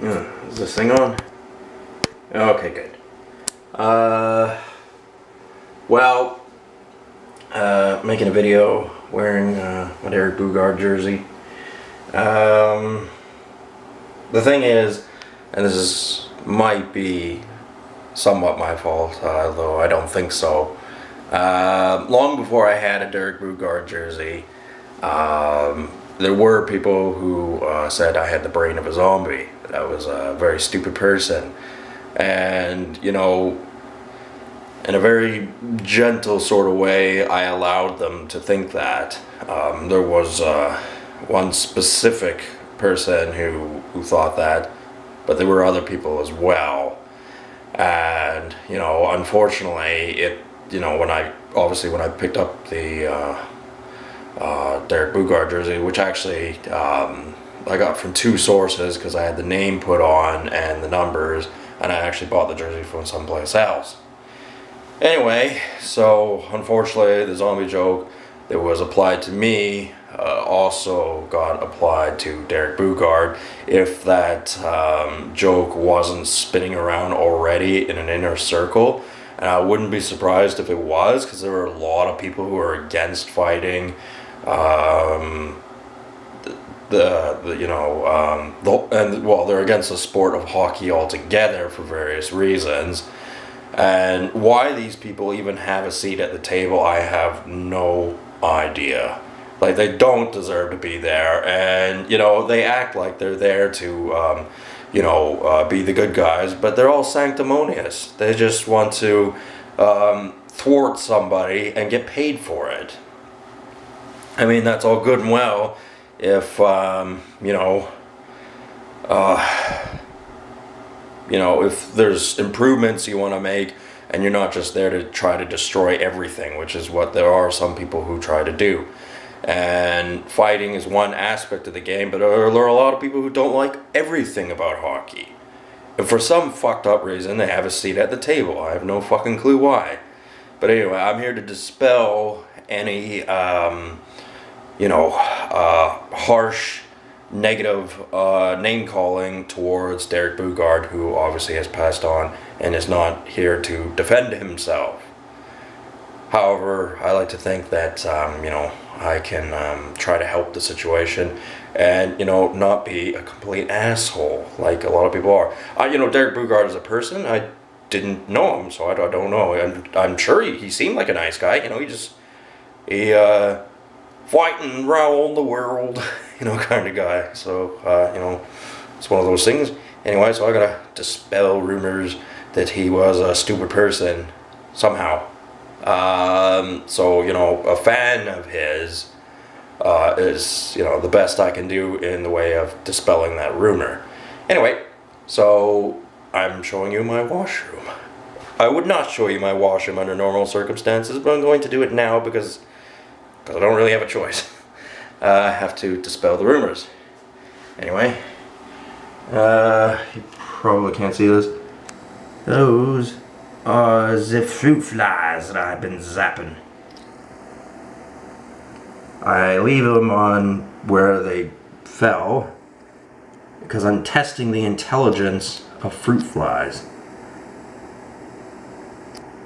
Is this thing on? Okay, good. Well, making a video wearing my Derek Boogaard jersey. The thing is, and might be somewhat my fault, though I don't think so. Long before I had a Derek Boogaard jersey, there were people who said I had the brain of a zombie, that I was a very stupid person. And, you know, in a very gentle sort of way, I allowed them to think that. There was one specific person who thought that, but there were other people as well. And, you know, unfortunately, when I picked up the Derek Boogaard jersey, which actually I got from two sources because I had the name put on and the numbers, and I actually bought the jersey from someplace else. Anyway, so unfortunately the zombie joke that was applied to me also got applied to Derek Boogaard. If that joke wasn't spinning around already in an inner circle, and I wouldn't be surprised if it was, because there are a lot of people who are against fighting. They're against the sport of hockey altogether for various reasons. And why these people even have a seat at the table, I have no idea. Like, they don't deserve to be there, and, you know, they act like they're there to, be the good guys, but they're all sanctimonious. They just want to thwart somebody and get paid for it. I mean, that's all good and well if, if there's improvements you want to make, and you're not just there to try to destroy everything, which is what there are some people who try to do. And fighting is one aspect of the game, but there are a lot of people who don't like everything about hockey. And for some fucked up reason, they have a seat at the table. I have no fucking clue why. But anyway, I'm here to dispel any, harsh, negative name-calling towards Derek Boogaard, who obviously has passed on and is not here to defend himself. However, I like to think that, I can try to help the situation and, not be a complete asshole like a lot of people are. Derek Boogaard as a person, I didn't know him, so I don't know. I'm sure he seemed like a nice guy. He fighting around the world, kind of guy. So, it's one of those things. Anyway, so I gotta dispel rumors that he was a stupid person somehow. A fan of his is, the best I can do in the way of dispelling that rumor. Anyway, so I'm showing you my washroom. I would not show you my washroom under normal circumstances, but I'm going to do it now because I don't really have a choice. I have to dispel the rumors. Anyway, you probably can't see this. Those are the fruit flies that I've been zapping. I leave them on where they fell because I'm testing the intelligence of fruit flies.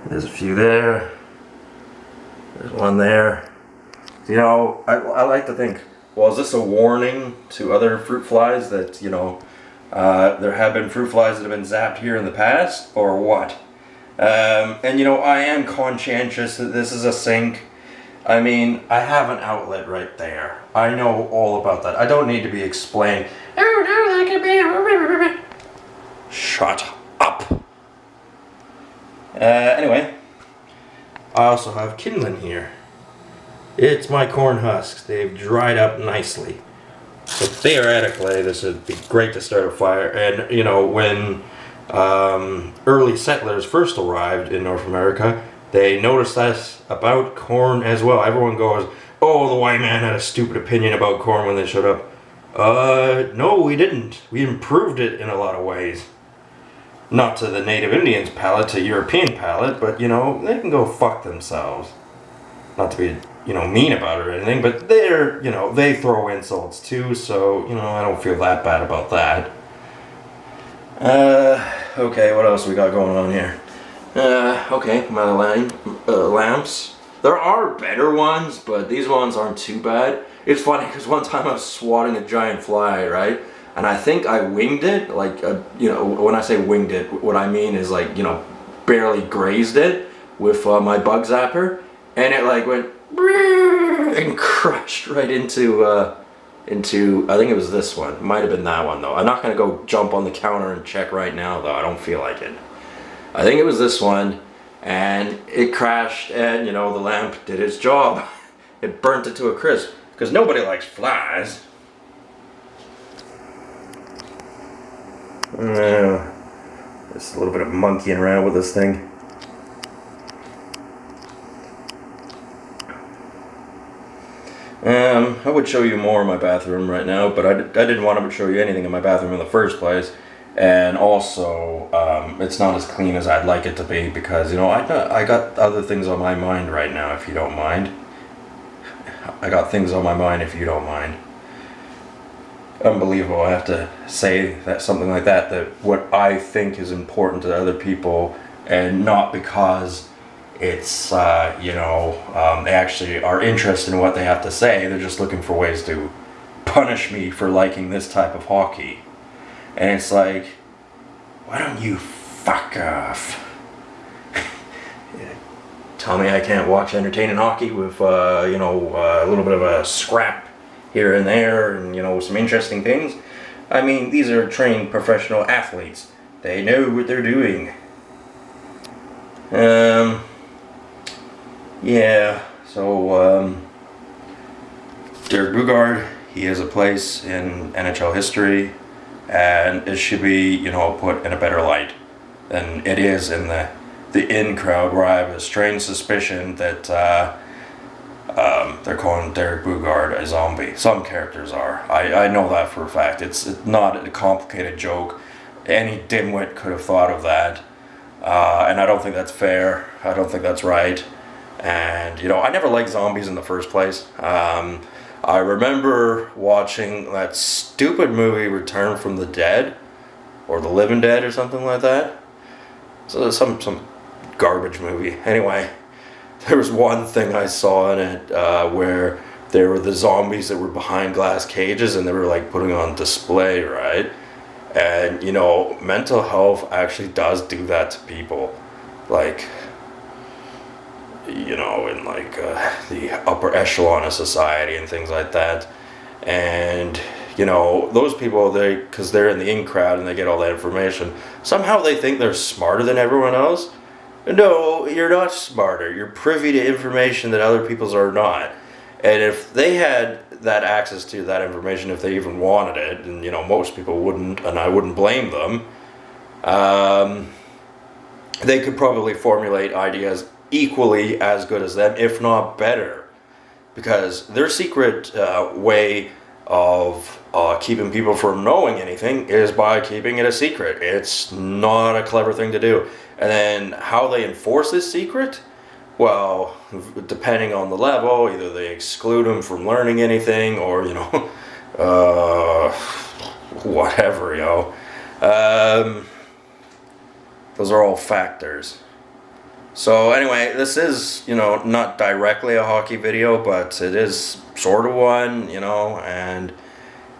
There's a few there. There's one there. I like to think, well, is this a warning to other fruit flies that, there have been fruit flies that have been zapped here in the past, or what? I am conscientious that this is a sink. I mean, I have an outlet right there. I know all about that. I don't need to be explained. Oh, no, that could be... Shut up. Anyway, I also have kindling here. It's my corn husks. They've dried up nicely. So theoretically, this would be great to start a fire. And, when early settlers first arrived in North America, they noticed that about corn as well. Everyone goes, oh, the white man had a stupid opinion about corn when they showed up. No, we didn't. We improved it in a lot of ways. Not to the native Indians' palate, to European palate, but, they can go fuck themselves. Not to be, mean about it or anything, but they're, they throw insults too, so, I don't feel that bad about that. Okay, what else we got going on here? Okay, my lamps. There are better ones, but these ones aren't too bad. It's funny because one time I was swatting a giant fly, right? And I think I winged it, like, you know, when I say winged it, what I mean is like, you know, barely grazed it with my bug zapper. And it like went and crashed right into, I think it was this one. It might have been that one though. I'm not going to go jump on the counter and check right now though. I don't feel like it. I think it was this one, and it crashed, and you know, the lamp did its job. It burnt it to a crisp, because nobody likes flies. Just a little bit of monkeying around with this thing. I would show you more of my bathroom right now, but I didn't want to show you anything in my bathroom in the first place. And also, it's not as clean as I'd like it to be because, you know, I got other things on my mind right now, if you don't mind. I got things on my mind, if you don't mind. Unbelievable, I have to say that something like that, that what I think is important to other people, and not because it's, you know, they actually are interested in what they have to say. They're just looking for ways to punish me for liking this type of hockey. And it's like, why don't you fuck off? Tell me I can't watch entertaining hockey with, you know, a little bit of a scrap here and there, and, you know, some interesting things. I mean, these are trained professional athletes. They know what they're doing. Yeah, so, Derek Boogaard, he has a place in NHL history, and it should be, you know, put in a better light than it is in the in crowd, where I have a strange suspicion that they're calling Derek Boogaard a zombie. Some characters are. I know that for a fact. It's not a complicated joke. Any dimwit could have thought of that, and I don't think that's fair. I don't think that's right. And, you know, I never liked zombies in the first place. I remember watching that stupid movie Return from the Dead, or The Living Dead, or something like that. So some garbage movie. Anyway, there was one thing I saw in it where there were the zombies that were behind glass cages, and they were like putting on display, right? And, you know, mental health actually does do that to people. Like, you know, in like the upper echelon of society and things like that. And, you know, those people, because they're in the in crowd and they get all that information, somehow they think they're smarter than everyone else. No, you're not smarter. You're privy to information that other people's are not. And if they had that access to that information, if they even wanted it, and, you know, most people wouldn't, and I wouldn't blame them, they could probably formulate ideas equally as good as them, if not better, because their secret way of keeping people from knowing anything is by keeping it a secret. It's not a clever thing to do. And then how they enforce this secret, well, depending on the level, either they exclude them from learning anything, or, you know, whatever, yo. Those are all factors. So anyway, this is, you know, not directly a hockey video, but it is sort of one, you know, and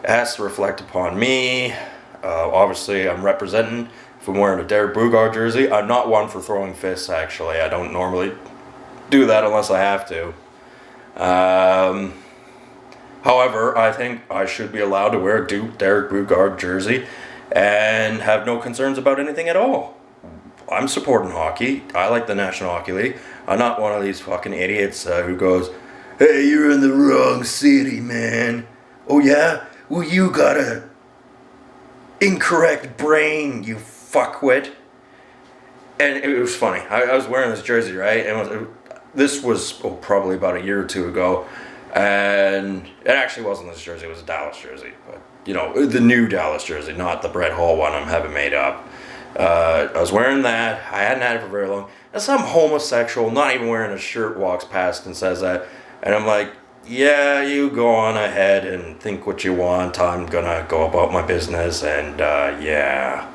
it has to reflect upon me. Obviously, I'm representing if I'm wearing a Derek Boogaard jersey. I'm not one for throwing fists, actually. I don't normally do that unless I have to. However, I think I should be allowed to wear a Derek Boogaard jersey and have no concerns about anything at all. I'm supporting hockey. I like the National Hockey League. I'm not one of these fucking idiots who goes, "Hey, you're in the wrong city, man." "Oh yeah? Well, you got a incorrect brain, you fuckwit." And it was funny. I was wearing this jersey, right? And this was probably about a year or two ago. And it actually wasn't this jersey. It was a Dallas jersey. But, you know, the new Dallas jersey, not the Brett Hall one I'm having made up. I was wearing that. I hadn't had it for very long. And some homosexual, not even wearing a shirt, walks past and says that. And I'm like, yeah, you go on ahead and think what you want. I'm gonna go about my business. And yeah,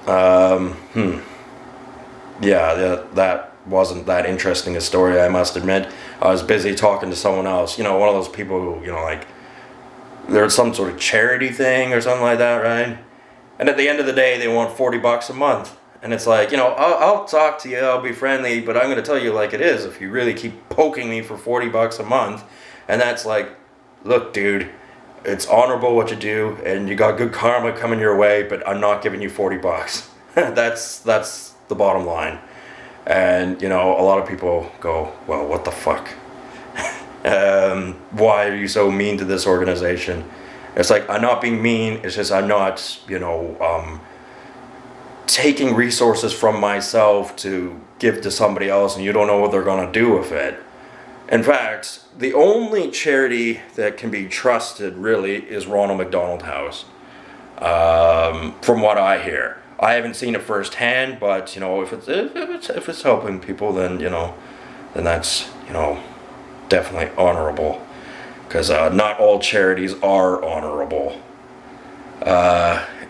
Yeah, that wasn't that interesting a story, I must admit. I was busy talking to someone else. You know, one of those people who, you know, like, there's some sort of charity thing or something like that, right? And at the end of the day, they want $40 a month. And it's like, you know, I'll talk to you, I'll be friendly, but I'm going to tell you like it is. If you really keep poking me for $40 a month, and that's like, look, dude, it's honorable what you do, and you got good karma coming your way, but I'm not giving you $40. That's the bottom line. And, you know, a lot of people go, well, what the fuck? Why are you so mean to this organization? It's like, I'm not being mean, it's just I'm not, you know, taking resources from myself to give to somebody else, and you don't know what they're going to do with it. In fact, the only charity that can be trusted, really, is Ronald McDonald House, from what I hear. I haven't seen it firsthand, but, you know, if it's helping people, then, you know, then that's, you know, definitely honorable. Because not all charities are honorable.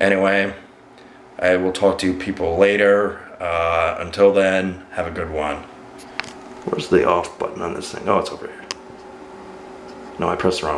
Anyway, I will talk to you people later. Until then, have a good one. Where's the off button on this thing? Oh, it's over here. No, I pressed the wrong